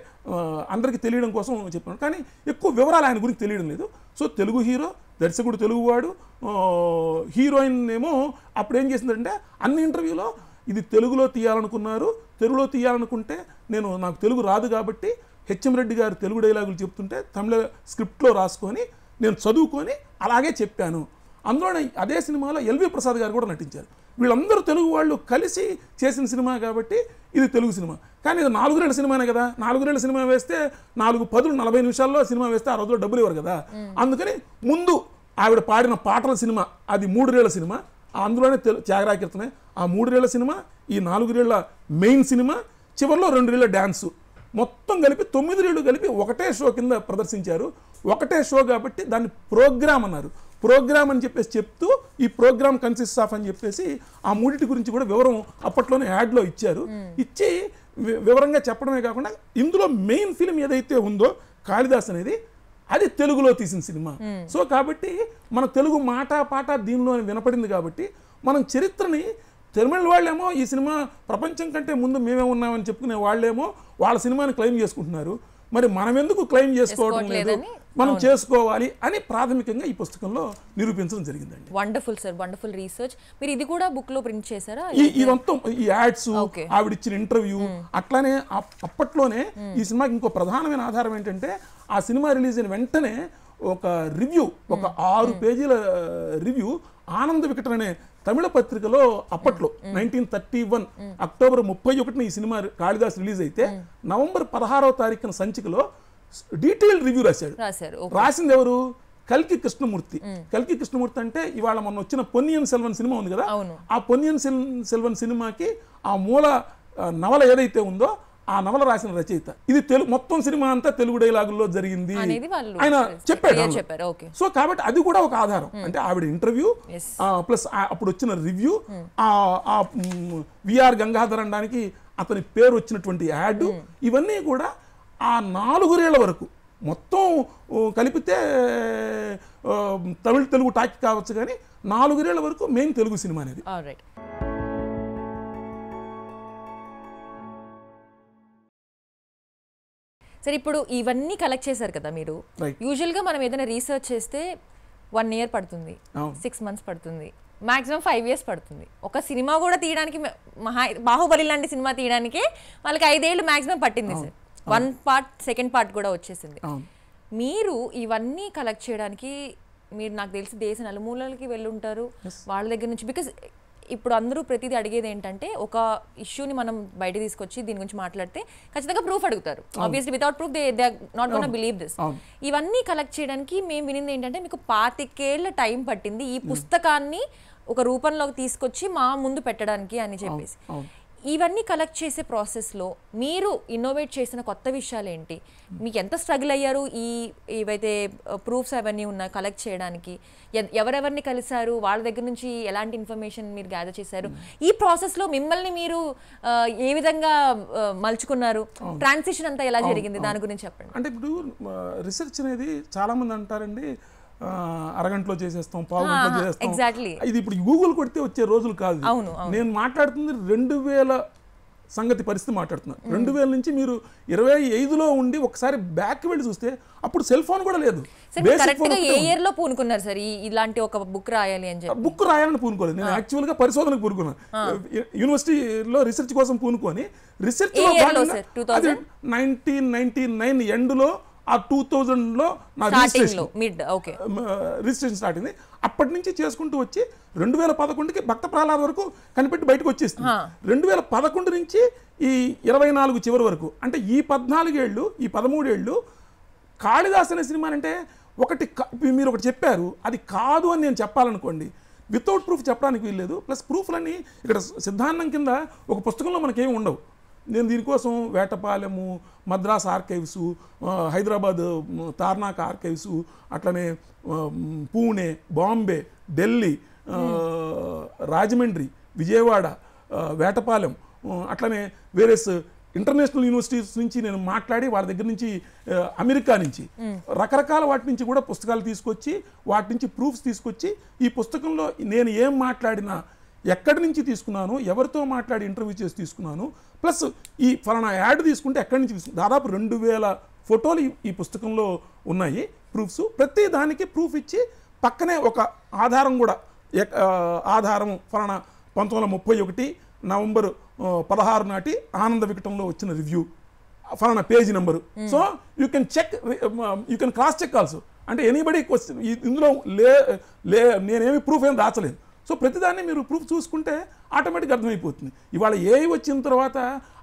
అందరికీ తెలియడం కోసం చెప్పాను, కానీ ఎక్కువ వివరాలు ఆయన గురించి తెలియడం లేదు. సో తెలుగు హీరో, దర్శకుడు తెలుగువాడు, హీరోయిన్ ఏమో అప్పుడు ఏం చేసిందంటే అన్ని ఇంటర్వ్యూలో ఇది తెలుగులో తీయాలనుకున్నారు. తెలుగులో తీయాలనుకుంటే నాకు తెలుగు రాదు కాబట్టి హెచ్ఎం రెడ్డి గారు తెలుగు డైలాగులు చెప్తుంటే తమిళ స్క్రిప్ట్లో రాసుకొని నేను చదువుకొని అలాగే చెప్పాను. అందులోనే అదే సినిమాలో ఎల్వి ప్రసాద్ గారు కూడా నటించారు. వీళ్ళందరూ తెలుగు వాళ్ళు కలిసి చేసిన సినిమా కాబట్టి ఇది తెలుగు సినిమా. కానీ ఇది 4 నెలల సినిమానే కదా. 4 నెలల సినిమా వేస్తే 4 10 40 నిమిషాల్లో సినిమా వేస్తే ఆ రోజులో డబ్బులు ఇవ్వరు కదా. అందుకని ముందు ఆవిడ పాడిన పాటల సినిమా అది 3 నెలల సినిమా. అందులోనే త్యాగరాకీర్తనే ఆ 3 నెలల సినిమా, ఈ 4 నెలల మెయిన్ సినిమా, చివరిలో 2 నెలల డ్యాన్సు, మొత్తం కలిపి 9 నెలలు కలిపి ఒకటే షో కింద ప్రదర్శించారు. ఒకటే షో కాబట్టి దాన్ని ప్రోగ్రామ్ అన్నారు. ప్రోగ్రామ్ అని చెప్పేసి చెప్తూ ఈ ప్రోగ్రామ్ కన్సిస్ట్ ఆఫ్ అని చెప్పేసి ఆ మూడిటి గురించి కూడా వివరం అప్పట్లోనే యాడ్లో ఇచ్చారు. ఇచ్చి వివరంగా చెప్పడమే కాకుండా ఇందులో మెయిన్ ఫిలిం ఏదైతే ఉందో కాళిదాస్ అనేది అది తెలుగులో తీసిన సినిమా. సో కాబట్టి మన తెలుగు మాట పాట దీనిలో వినపడింది కాబట్టి మనం చరిత్రని తమిళ వాళ్ళేమో ఈ సినిమా ప్రపంచం కంటే ముందు మేమే ఉన్నామని చెప్పుకునే వాళ్ళేమో వాళ్ళ సినిమాని క్లెయిమ్ చేసుకుంటున్నారు. మరి మనం ఎందుకు క్లెయిమ్ చేసుకోవడం లేదు, మనం చేసుకోవాలి అని ప్రాథమికంగా ఈ పుస్తకంలో నిరూపించడం జరిగిందండి. Wonderful sir, wonderful research. మీరు ఇది కూడా బుక్ లో ప్రింట్ చేశారా? ఇదంతా ఈ యాడ్స్, ఆవిడిచ్చిన ఇంటర్వ్యూ, అట్లానే అప్పట్లోనే ఈ సినిమాకి ఇంకో ప్రధానమైన ఆధారం ఏంటంటే ఆ సినిమా రిలీజ్ అయిన వెంటనే ఒక రివ్యూ, ఒక 6 పేజీల రివ్యూ ఆనంద వికటన అనే తమిళ పత్రికలో అప్పట్లో 1931 అక్టోబర్ 31న ఈ సినిమా కాళిదాస్ రిలీజ్ అయితే నవంబర్ 16వ తారీఖున సంచికలో డీటెయిల్ రివ్యూ రాశాడు. రాసింది ఎవరు? కల్కి కృష్ణమూర్తి. కల్కి కృష్ణమూర్తి అంటే ఇవాళ మొన్న వచ్చిన పొన్నియిన్ సెల్వన్ సినిమా ఉంది కదా, ఆ పొన్నియిన్ సెల్వన్ సినిమాకి ఆ మూల నవల ఏదైతే ఉందో ఆ నవల రాసిన రచయిత. ఇది మొత్తం సినిమా అంతా తెలుగు డైలాగుల్లో జరిగింది ఆయన చెప్పాడు. సో కాబట్టి అది కూడా ఒక ఆధారం. అంటే ఆవిడ ఇంటర్వ్యూ ప్లస్ అప్పుడు వచ్చిన రివ్యూ, విఆర్ గంగాధర్ అనడానికి అతని పేరు వచ్చినటువంటి యాడ్, ఇవన్నీ కూడా ఆ 4 నెలల వరకు మొత్తం కలిపితే తెలుగు టాక్ కావచ్చు కానీ 4 నెలల వరకు మెయిన్ తెలుగు సినిమా అనేది. సరే, ఇప్పుడు ఇవన్నీ కలెక్ట్ చేశారు కదా మీరు. యూజువల్గా మనం ఏదైనా రీసెర్చ్ చేస్తే 1 year పడుతుంది, 6 months పడుతుంది, మాక్సిమం 5 years పడుతుంది. ఒక సినిమా కూడా తీయడానికి, బాహుబలి లాంటి సినిమా తీయడానికి వాళ్ళకి 5 ఏళ్ళు మాక్సిమం పట్టింది సార్. 1 part, 2nd part కూడా వచ్చేసింది. మీరు ఇవన్నీ కలెక్ట్ చేయడానికి మీరు నాకు తెలిసి దేశ నలుమూలలకి వెళ్ళుంటారు వాళ్ళ దగ్గర నుంచి. బికాజ్ ఇప్పుడు అందరూ ప్రతిదీ అడిగేది ఏంటంటే ఒక ఇష్యూని మనం బయట తీసుకొచ్చి దీని గురించి మాట్లాడితే ఖచ్చితంగా ప్రూఫ్ అడుగుతారు. Obviously without proof they are not gonna believe this. ఇవన్నీ కలెక్ట్ చేయడానికి మేము వినింది ఏంటంటే మీకు 25 ఏళ్ల టైం పట్టింది ఈ పుస్తకాన్ని ఒక రూపంలోకి తీసుకొచ్చి మా ముందు పెట్టడానికి అని చెప్పేసి. ఇవన్నీ కలెక్ట్ చేసే ప్రాసెస్లో మీరు ఇన్నోవేట్ చేసిన కొత్త విషయాలు ఏంటి? మీకు ఎంత స్ట్రగుల్ అయ్యారు ఏవైతే ప్రూఫ్స్ అవన్నీ ఉన్నాయి కలెక్ట్ చేయడానికి? ఎవరెవరిని కలిశారు? వాళ్ళ దగ్గర నుంచి ఎలాంటి ఇన్ఫర్మేషన్ మీరు గ్యాదర్ చేశారు? ఈ ప్రాసెస్లో మిమ్మల్ని మీరు ఏ విధంగా మలుచుకున్నారు? ట్రాన్సిషన్ అంతా ఎలా జరిగింది? దాని గురించి చెప్పండి. అంటే ఇప్పుడు రిసెర్చ్ అనేది చాలామంది అంటారండి అరగంటలో చేసేస్తాం, పావు గంటలో చేసేస్తాం. ఇది ఇప్పుడు గూగుల్ కొడితే వచ్చే రోజులు కాదు. నేను మాట్లాడుతుంది 2000 సంగతి పరిస్థితి మాట్లాడుతున్నాను. 2000 నుంచి మీరు 25లో ఉండి ఒకసారి బ్యాక్ వెళ్ళి చూస్తే అప్పుడు సెల్ ఫోన్ కూడా లేదు. పూనుకున్నారు సార్ ఇలాంటి ఒక బుక్ రాయాలి అని చెప్పి? బుక్ రాయాలని పూనుకోలేదు. నేను యాక్చువల్గా పరిశోధనకు పూనుకున్నాను. యూనివర్సిటీలో రీసెర్చ్ కోసం పూనుకొని రీసెర్చ్ 1999 ఎండ్లో ఆ 2000లో నా రిజిస్ట్రేషన్ స్టార్ట్ అయింది. అప్పటి నుంచి చేసుకుంటూ వచ్చి 2011కి భక్త ప్రహ్లాద్ వరకు కనిపెట్టి బయటకు వచ్చేసింది. 2011 నుంచి ఈ 24 చివరి వరకు, అంటే ఈ 14 ఏళ్ళు, ఈ 13 ఏళ్ళు కాళిదాస్ అనే సినిమా అంటే మీరు ఒకటి చెప్పారు, అది కాదు అని నేను చెప్పాలనుకోండి, వితౌట్ ప్రూఫ్ చెప్పడానికి వీల్లేదు. ప్లస్ ప్రూఫ్లన్నీ ఇక్కడ సిద్ధాంతం కింద ఒక పుస్తకంలో మనకేమి ఉండవు. నేను దీనికోసం వేటపాలెము, మద్రాస్ ఆర్కైవ్స్, హైదరాబాద్ తార్నాక ఆర్కైవ్స్, అట్లనే పూణే, బాంబే, ఢిల్లీ, రాజమండ్రి, విజయవాడ, వేటపాలెం, అట్లనే వేరియస్ ఇంటర్నేషనల్ యూనివర్సిటీస్ నుంచి నేను మాట్లాడి వాళ్ళ దగ్గర నుంచి, అమెరికా నుంచి రకరకాల వాటి నుంచి కూడా పుస్తకాలు తీసుకొచ్చి వాటి నుంచి ప్రూఫ్స్ తీసుకొచ్చి ఈ పుస్తకంలో నేను ఏం మాట్లాడినా, ఎక్కడి నుంచి తీసుకున్నాను, ఎవరితో మాట్లాడి ఇంటర్వ్యూ చేసి తీసుకున్నాను, ప్లస్ ఈ ఫలానా యాడ్ తీసుకుంటే ఎక్కడి నుంచి తీసుకున్నాను, దాదాపు 2000 ఫోటోలు ఈ పుస్తకంలో ఉన్నాయి ప్రూఫ్స్. ప్రతి దానికి ప్రూఫ్ ఇచ్చి పక్కనే ఒక ఆధారం కూడా, ఆధారం ఫలానా 1931 నవంబర్ 16 నాటి ఆనంద వికటంలో వచ్చిన రివ్యూ ఫలానా page number. So you can check, you can cross check also. అంటే ఎనీబడి క్వశ్చన్ ఇందులో నేనేమి ప్రూఫ్ ఏం దాచలేదు. సో ప్రతిదాన్ని మీరు ప్రూఫ్ చూసుకుంటే ఆటోమేటిక్గా అర్థమైపోతుంది. ఇవాళ ఏఐ వచ్చిన తర్వాత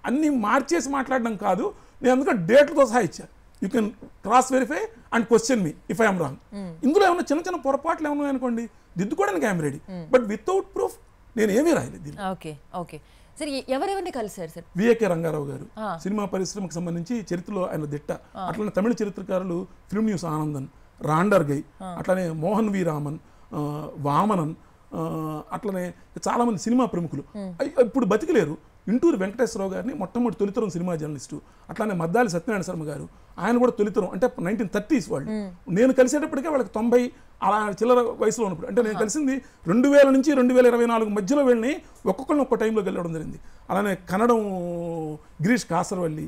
అన్నీ మార్చేసి మాట్లాడడం కాదు, నేను అందుకని డేట్లతో సహా ఇచ్చాను. You can cross verify and question me if I'm wrong. ఇందులో ఏమైనా చిన్న చిన్న పొరపాట్లు ఏమన్నా అనుకోండి, దిద్దుకోవడానికి I'm ready, but without proof నేను ఏమీ రాయలేదు. ఓకే ఓకే సార్, ఎవరెవరిని కలిసారు సార్? విఏకే రంగారావు గారు, సినిమా పరిశ్రమకు సంబంధించి చరిత్రలో ఆయన దిట్ట. అట్లనే తమిళ చరిత్రకారులు ఫిల్మ్ న్యూస్ ఆనందన్, రాండర్గై, అట్లనే మోహన్ వి రామన్, వామనన్, అట్లనే చాలామంది సినిమా ప్రముఖులు ఇప్పుడు బతికిలేరు. ఇంటూరు వెంకటేశ్వరరావు గారిని మొట్టమొదటి తొలితరం సినిమా జర్నలిస్టు. అట్లానే మద్దాలి సత్యనారాయణ శర్మ గారు, ఆయన కూడా తొలితరం, అంటే 1930s వాళ్ళు. నేను కలిసేటప్పటికే వాళ్ళకి 90 అలా చిల్లర వయసులో ఉన్నప్పుడు. అంటే నేను కలిసింది 2000 నుంచి 2024 మధ్యలో వెళ్ళి ఒక్కొక్కరిని ఒక్క టైంలో వెళ్ళడం జరిగింది. అలానే కన్నడం గిరీష్ కాసరవల్లి,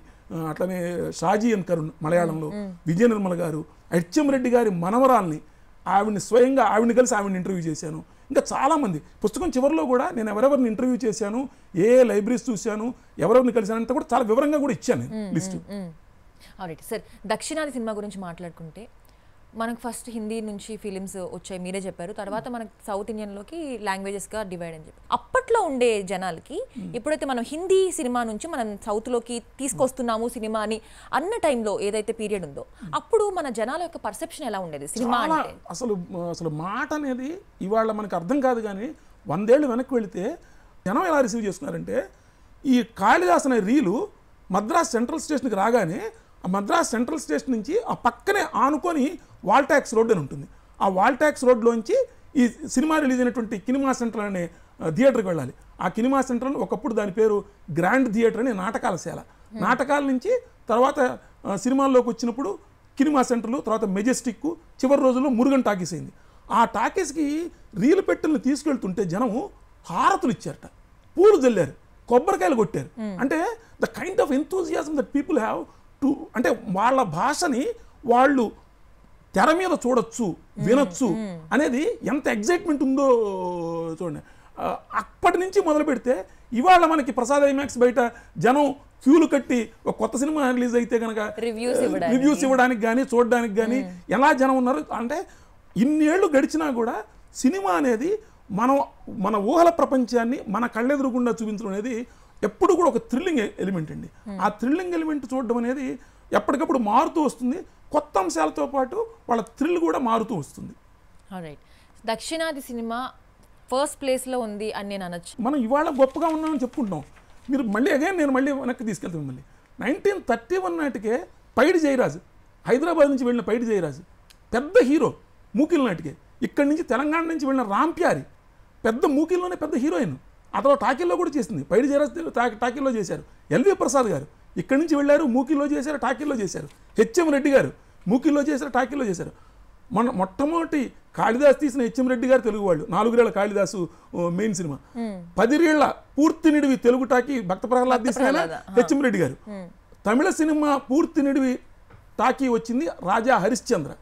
అట్లనే షాజీ ఎన్ కరుణ్ మలయాళంలో, విజయ నిర్మల గారు, హెచ్ఎం రెడ్డి గారి మనవరాల్ని ఆవిడ్ని స్వయంగా ఆవిడ్ని కలిసి ఆవిడ్ని ఇంటర్వ్యూ చేశాను. ఇంకా చాలామంది పుస్తకం చివరిలో కూడా నేను ఎవరెవరిని ఇంటర్వ్యూ చేశాను, ఏ లైబ్రరీస్ చూశాను, ఎవరెవరిని కలిశానంతా కూడా చాలా వివరంగా కూడా ఇచ్చాను లిస్టు. రైట్ సార్, దక్షిణాది సినిమా గురించి మాట్లాడుకుంటే మనకు ఫస్ట్ హిందీ నుంచి ఫిలిమ్స్ వచ్చాయి, మీరే చెప్పారు. తర్వాత మనకు సౌత్ ఇండియన్లోకి లాంగ్వేజెస్గా డివైడ్ అని చెప్పి అప్పట్లో ఉండే జనాలకి ఎప్పుడైతే మనం హిందీ సినిమా నుంచి మనం సౌత్లోకి తీసుకొస్తున్నాము సినిమా అని అన్న టైంలో ఏదైతే పీరియడ్ ఉందో అప్పుడు మన జనాల యొక్క పర్సెప్షన్ ఎలా ఉండేది సినిమా అంటే? అసలు మాట అనేది ఇవాళ మనకు అర్థం కాదు, కానీ 100 ఏళ్ళు వెనక్కి వెళితే జనం ఎలా రిసీవ్ చేసుకున్నారంటే, ఈ కాళిదాస్ అనే రీలు మద్రాస్ సెంట్రల్ స్టేషన్కి రాగానే ఆ మద్రాస్ సెంట్రల్ స్టేషన్ నుంచి ఆ పక్కనే ఆనుకొని వాల్టాక్స్ రోడ్ అని ఉంటుంది. ఆ వాల్టాక్స్ రోడ్లోంచి ఈ సినిమా రిలీజ్ అయినటువంటి కినిమా సెంటర్ అనే థియేటర్కి వెళ్ళాలి. ఆ కినిమా సెంటర్ ఒకప్పుడు దాని పేరు గ్రాండ్ థియేటర్ అనే నాటకాలశాల. నాటకాల నుంచి తర్వాత సినిమాల్లోకి వచ్చినప్పుడు కినిమా సెంటర్లు, తర్వాత మెజెస్టిక్, చివరి రోజుల్లో మురుగన్ టాకీస్ అయింది. ఆ టాకీస్కి రీలు పెట్టెలను తీసుకెళ్తుంటే జనము హారతులు ఇచ్చారట, పూలు జల్లారు, కొబ్బరికాయలు కొట్టారు. అంటే the kind of enthusiasm that people have to, అంటే వాళ్ళ భాషని వాళ్ళు తెర మీద చూడొచ్చు, వినొచ్చు అనేది ఎంత ఎగ్జైట్మెంట్ ఉందో చూడండి. అప్పటి నుంచి మొదలు పెడితే ఇవాళ మనకి ప్రసాద్ ఐమాక్స్ బయట జనం క్యూలు కట్టి ఒక కొత్త సినిమా రిలీజ్ అయితే కనుక రివ్యూస్ ఇవ్వడానికి కానీ చూడడానికి కానీ ఎలా జనం ఉన్నారు. అంటే ఇన్నేళ్ళు గడిచినా కూడా సినిమా అనేది మన ఊహల ప్రపంచాన్ని మన కళ్ళెదురుగుండా చూపించడం అనేది ఎప్పుడు కూడా ఒక థ్రిల్లింగ్ ఎలిమెంట్ అండి. ఆ థ్రిల్లింగ్ ఎలిమెంట్ చూడడం అనేది ఎప్పటికప్పుడు మారుతూ వస్తుంది. కొత్త అంశాలతో పాటు వాళ్ళ థ్రిల్ కూడా మారుతూ వస్తుంది. రైట్, దక్షిణాది సినిమా ఫస్ట్ ప్లేస్లో ఉంది అని నేను అనొచ్చు. మనం ఇవాళ గొప్పగా ఉన్నామని చెప్పుకుంటున్నాం. మీరు మళ్ళీ నేను మళ్ళీ వెనక్కి తీసుకెళ్తాను. మళ్ళీ 1931 నాటికే పైడి జయరాజు, హైదరాబాద్ నుంచి వెళ్ళిన పైడి జయరాజు పెద్ద హీరో మూకిల్ నాటికే. ఇక్కడి నుంచి తెలంగాణ నుంచి వెళ్ళిన రాంప్యారి పెద్ద మూకిల్లోనే పెద్ద హీరోయిన్. అతను టాకీల్లో కూడా చేసింది. పైడి జయరాజు టాకీల్లో చేశారు. ఎల్వి ప్రసాద్ గారు ఇక్కడి నుంచి వెళ్ళారు, మూకీల్లో చేశారు, టాకీల్లో చేశారు. హెచ్ఎం రెడ్డి గారు మూకీల్లో చేశారు, టాకీల్లో చేశారు. మొట్టమొదటి కాళిదాస్ తీసిన హెచ్ఎం రెడ్డి గారు తెలుగు వాళ్ళు. 4 ఏళ్ల కాళిదాసు మెయిన్ సినిమా. 10 ఏళ్ల పూర్తి నిడివి తెలుగు టాకీ భక్త ప్రహ్లాద్ తీసిన హెచ్ఎం రెడ్డి గారు. తమిళ సినిమా పూర్తి నిడివి టాకీ వచ్చింది రాజా హరిశ్చంద్ర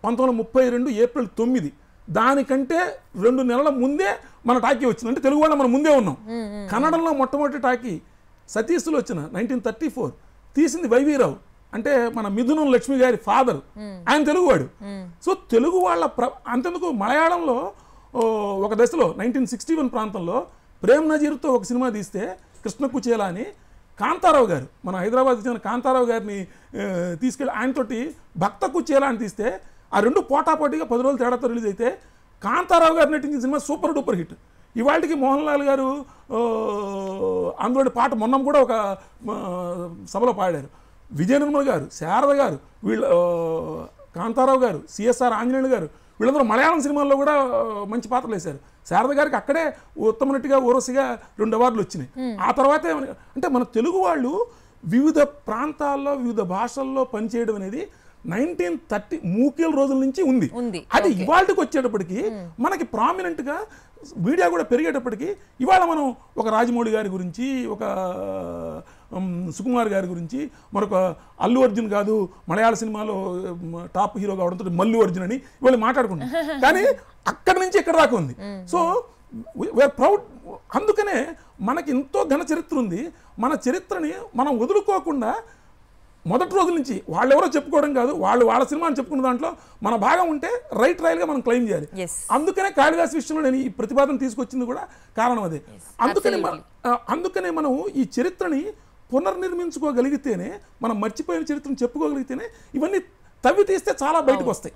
1932 ఏప్రిల్ 9. దానికంటే 2 నెలల ముందే మన టాకీ వచ్చింది. అంటే తెలుగు వాళ్ళు మనం ముందే ఉన్నాం. కన్నడంలో మొట్టమొదటి టాకీ సతీష్లో వచ్చిన 1934 తీసింది వైవీరావు, అంటే మన మిథునం లక్ష్మి గారి ఫాదర్, ఆయన తెలుగువాడు. సో తెలుగు వాళ్ళ అంతెందుకు మలయాళంలో ఒక దశలో 1961 ప్రాంతంలో ప్రేమ్ నజీర్తో ఒక సినిమా తీస్తే కృష్ణ కుచేలా అని కాంతారావు గారు, మన హైదరాబాద్ చెందిన కాంతారావు గారిని తీసుకెళ్ళి ఆయనతోటి భక్త కుచేలా అని తీస్తే ఆ రెండు పోటాపోటీగా 10 రోజులు తేడాతో రిలీజ్ అయితే కాంతారావు గారు నటించిన సినిమా సూపర్ డూపర్ హిట్. ఇవాళకి మోహన్ లాల్ గారు అందులోని పాట మొన్న కూడా ఒక సభలో పాడారు. విజయ నిర్మల్ గారు, శారద గారు, వీళ్ళ కాంతారావు గారు, సిఎస్ఆర్ ఆంజనేయులు గారు, వీళ్ళందరూ మలయాళం సినిమాల్లో కూడా మంచి పాత్రలు వేశారు. శారద గారికి అక్కడే ఉత్తమ నటిగా ఊరసిగా 2 అవార్డులు వచ్చినాయి. ఆ తర్వాతే అంటే మన తెలుగు వాళ్ళు వివిధ ప్రాంతాల్లో వివిధ భాషల్లో పనిచేయడం అనేది 1930 మూకీల రోజుల నుంచి ఉంది. అది ఇవాళకి వచ్చేటప్పటికి మనకి ప్రామినెంట్గా మీడియా కూడా పెరిగేటప్పటికి ఇవాళ మనం ఒక రాజమౌళి గారి గురించి, ఒక సుకుమార్ గారి గురించి, మరొక అల్లు అర్జున్ కాదు మలయాళ సినిమాలో టాప్ హీరో కావడంతో మల్లు అర్జున్ అని ఇవాళ మాట్లాడుకుంటాం. కానీ అక్కడి నుంచి ఇక్కడ దాకా ఉంది. So we are proud. అందుకనే మనకి ఎంతో ఘన చరిత్ర ఉంది. మన చరిత్రని మనం వదులుకోకుండా మొదటి రోజుల నుంచి వాళ్ళు ఎవరో చెప్పుకోవడం కాదు, వాళ్ళ సినిమాని చెప్పుకున్న దాంట్లో మన భాగం ఉంటే రైట్గా మనం క్లెయిమ్ చేయాలి. అందుకనే కాళిదాస్ విషయంలో నేను ఈ ప్రతిపాదన తీసుకొచ్చింది కూడా కారణం అదే. అందుకనే మనం ఈ చరిత్రని పునర్నిర్మించుకోగలిగితేనే, మనం మర్చిపోయిన చరిత్రను చెప్పుకోగలిగితేనే ఇవన్నీ తవ్వి తీస్తే చాలా బయటకు వస్తాయి.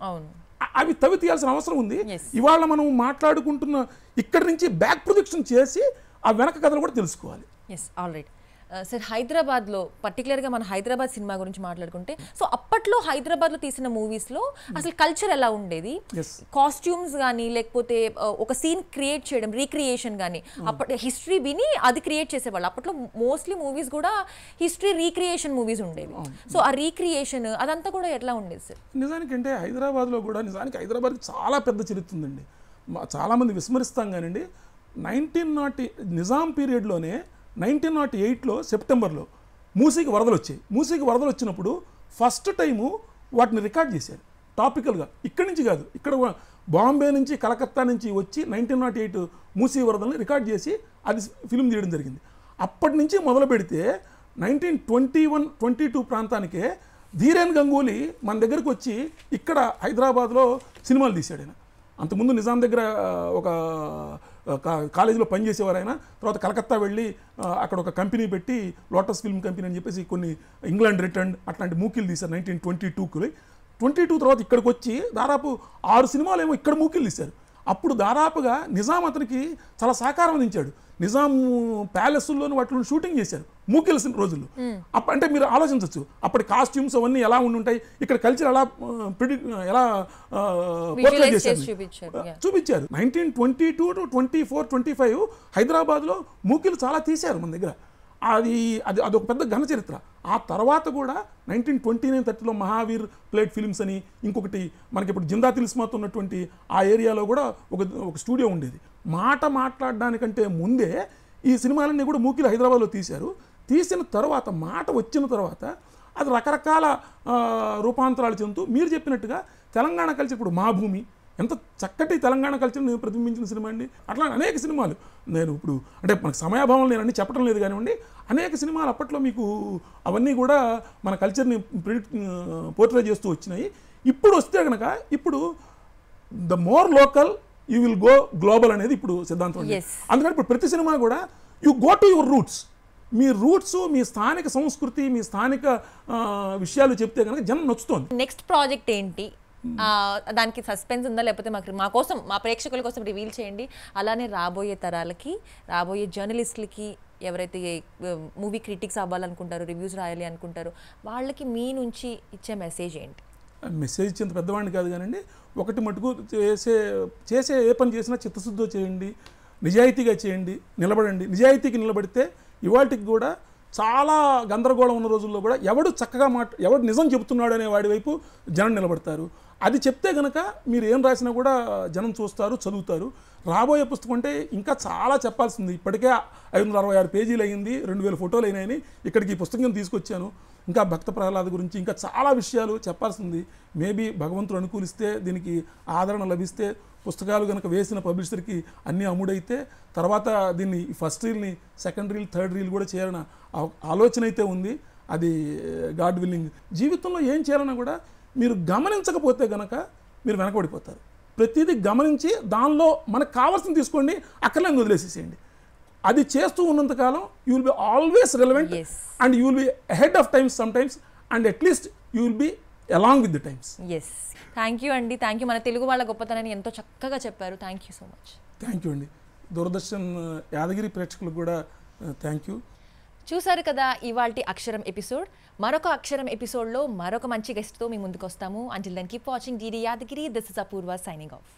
అవి తవ్వి తీయాల్సిన అవసరం ఉంది. ఇవాళ మనం మాట్లాడుకుంటున్న ఇక్కడి నుంచి బ్యాక్ ప్రొజెక్షన్ చేసి ఆ వెనక కథలు కూడా తెలుసుకోవాలి. ఆల్రైట్ సార్, హైదరాబాద్లో పర్టికులర్గా మన హైదరాబాద్ సినిమా గురించి మాట్లాడుకుంటే, సో అప్పట్లో హైదరాబాద్లో తీసిన మూవీస్లో అసలు కల్చర్ ఎలా ఉండేది, కాస్ట్యూమ్స్ కానీ లేకపోతే ఒక సీన్ క్రియేట్ చేయడం, రీక్రియేషన్ కానీ, అప్పటి హిస్టరీ విని అది క్రియేట్ చేసేవాళ్ళు. అప్పట్లో మోస్ట్లీ మూవీస్ కూడా హిస్టరీ రీక్రియేషన్ మూవీస్ ఉండేవి. సో ఆ రీక్రియేషన్ అదంతా కూడా ఎట్లా ఉండేది సార్? నిజానికంటే హైదరాబాద్లో కూడా హైదరాబాద్కి చాలా పెద్ద చరిత్ర ఉందండి. చాలామంది విస్మరిస్తాం కానివ్వండి. 1900 నిజాం పీరియడ్లోనే 1908లో సెప్టెంబర్లో మూసీకి వరదలు వచ్చాయి. మూసీకి వరదలు వచ్చినప్పుడు ఫస్ట్ టైము వాటిని రికార్డ్ చేశారు టాపికల్గా. ఇక్కడి నుంచి కాదు, ఇక్కడ బాంబే నుంచి కలకత్తా నుంచి వచ్చి 1908 మూసీ వరదల్ని రికార్డ్ చేసి అది ఫిల్మ్ తీయడం జరిగింది. అప్పటి నుంచి మొదలు పెడితే 1921-22 ప్రాంతానికే ధీరేన్ గంగూలీ మన దగ్గరకు వచ్చి ఇక్కడ హైదరాబాద్లో సినిమాలు తీశాడు. ఆయన అంతకుముందు నిజాం దగ్గర ఒక కాలేజీలో పనిచేసేవారు. ఆయన తర్వాత కలకత్తా వెళ్ళి అక్కడ ఒక కంపెనీ పెట్టి లోటస్ ఫిల్మ్ కంపెనీ అని చెప్పేసి కొన్ని ఇంగ్లాండ్ రిటర్న్ అట్లాంటి మూకీలు తీశారు 1922కి. 22 తర్వాత ఇక్కడికి వచ్చి దాదాపు 6 సినిమాలు ఏమో ఇక్కడ మూకీలు తీశారు. అప్పుడు దాదాపుగా నిజాం అతనికి చాలా సహకారం అందించాడు. నిజాం ప్యాలెస్లోని వాటిలో షూటింగ్ చేశారు మూకీల రోజుల్లో. అంటే మీరు ఆలోచించవచ్చు అప్పటి కాస్ట్యూమ్స్ అవన్నీ ఎలా ఉండి ఉంటాయి, ఇక్కడ కల్చర్ ఎలా ఎలా పోర్ట్రేట్ చేశారు చూపించారు. 1922-24-25 హైదరాబాద్లో మూకీలు చాలా తీశారు మన దగ్గర. అదొక పెద్ద ఘన చరిత్ర. ఆ తర్వాత కూడా 1929-30లో మహావీర్ ప్లేట్ ఫిలిమ్స్ అని ఇంకొకటి మనకి ఇప్పుడు జిందా తిల్స్మాతో ఉన్నటువంటి ఆ ఏరియాలో కూడా ఒక స్టూడియో ఉండేది. మాట్లాడడానికంటే ముందే ఈ సినిమాలన్నీ కూడా మూకీలు హైదరాబాద్లో తీశారు. తీసిన తర్వాత మాట వచ్చిన తర్వాత అది రకరకాల రూపాంతరాలు చెందుతూ మీరు చెప్పినట్టుగా తెలంగాణ కల్చర్, ఇప్పుడు మా భూమి ఎంత చక్కటి తెలంగాణ కల్చర్ని ప్రతిబింబించిన సినిమా అండి. అట్లా అనేక సినిమాలు నేను ఇప్పుడు అంటే మనకు సమయాభావం లేనని చెప్పడం లేదు కానివ్వండి, అనేక సినిమాలు అప్పట్లో మీకు అవన్నీ కూడా మన కల్చర్ని పోర్ట్రే చేస్తూ వచ్చినాయి. ఇప్పుడు వస్తే కనుక ఇప్పుడు the more local you will go global అనేది ఇప్పుడు సిద్ధాంతం అండి. అందుకని ఇప్పుడు ప్రతి సినిమా కూడా you go to your roots. మీ రూట్స్, మీ స్థానిక సంస్కృతి, మీ స్థానిక విషయాలు చెప్తే కనుక జనం నచ్చుతోంది. నెక్స్ట్ ప్రాజెక్ట్ ఏంటి, దానికి సస్పెన్స్ ఉందా, లేకపోతే మా కోసం, మా ప్రేక్షకుల కోసం రివీల్ చేయండి. అలానే రాబోయే తరాలకి, రాబోయే జర్నలిస్టులకి, ఎవరైతే మూవీ క్రిటిక్స్ అవ్వాలనుకుంటారో, రివ్యూస్ రాయాలి అనుకుంటారో, వాళ్ళకి మీ నుంచి ఇచ్చే మెసేజ్ ఏంటి? మెసేజ్ ఇచ్చేంత పెద్దవాడిని కాదు కానండి, ఒకటి మటుకు చేసే ఏ పని చేసినా చిత్తశుద్ధితో చేయండి, నిజాయితీగా చేయండి, నిలబడండి. నిజాయితీకి నిలబడితే ఇవాటికి కూడా చాలా గందరగోళం ఉన్న రోజుల్లో కూడా ఎవడు చక్కగా ఎవడు నిజం చెబుతున్నాడు అనే వాడి వైపు జనం నిలబడతారు. అది చెప్తే కనుక మీరు ఏం రాసినా కూడా జనం చూస్తారు, చదువుతారు. రాబోయే పుస్తకం అంటే ఇంకా చాలా చెప్పాల్సింది. ఇప్పటికే 566 పేజీలు అయ్యింది, 2000 ఫోటోలు అయినాయని ఇక్కడికి ఈ పుస్తకం తీసుకొచ్చాను. ఇంకా భక్త ప్రహ్లాద గురించి ఇంకా చాలా విషయాలు చెప్పాల్సింది. మేబీ భగవంతుడు అనుకూలిస్తే, దీనికి ఆదరణ లభిస్తే, పుస్తకాలు కనుక వేసిన పబ్లిషర్కి అన్నీ అమ్ముడైతే తర్వాత దీన్ని ఫస్ట్ రీల్ని సెకండ్ రీల్ థర్డ్ రీల్ కూడా చేయాలన్న ఆలోచన అయితే ఉంది. అది గాడ్ విల్లింగ్. జీవితంలో ఏం చేయాలన్నా కూడా మీరు గమనించకపోతే కనుక మీరు వెనకబడిపోతారు. ప్రతిదీ గమనించి దానిలో మనకు కావాల్సింది తీసుకోండి, అక్కర్లేని వదిలేసేసేయండి. అది చేస్తూ ఉన్నంతకాలం you will be always relevant and you will be ahead of times some times and at least you will be along with the times. Thank you అండి. Thank you. మన తెలుగు వాళ్ళ గొప్పతనాన్ని ఎంతో చక్కగా చెప్పారు. Thank you so much. Thank you అండి. దూరదర్శన్ యాదగిరి ప్రేక్షకులకు కూడా థ్యాంక్ యూ. చూసారు కదా ఇవాల్టి అక్షరం ఎపిసోడ్. మరొక అక్షరం ఎపిసోడ్లో మరొక మంచి గెస్ట్తో మీ ముందుకు వస్తాము. Until then keep watching DD Yadagiri. This is Apoorva signing of.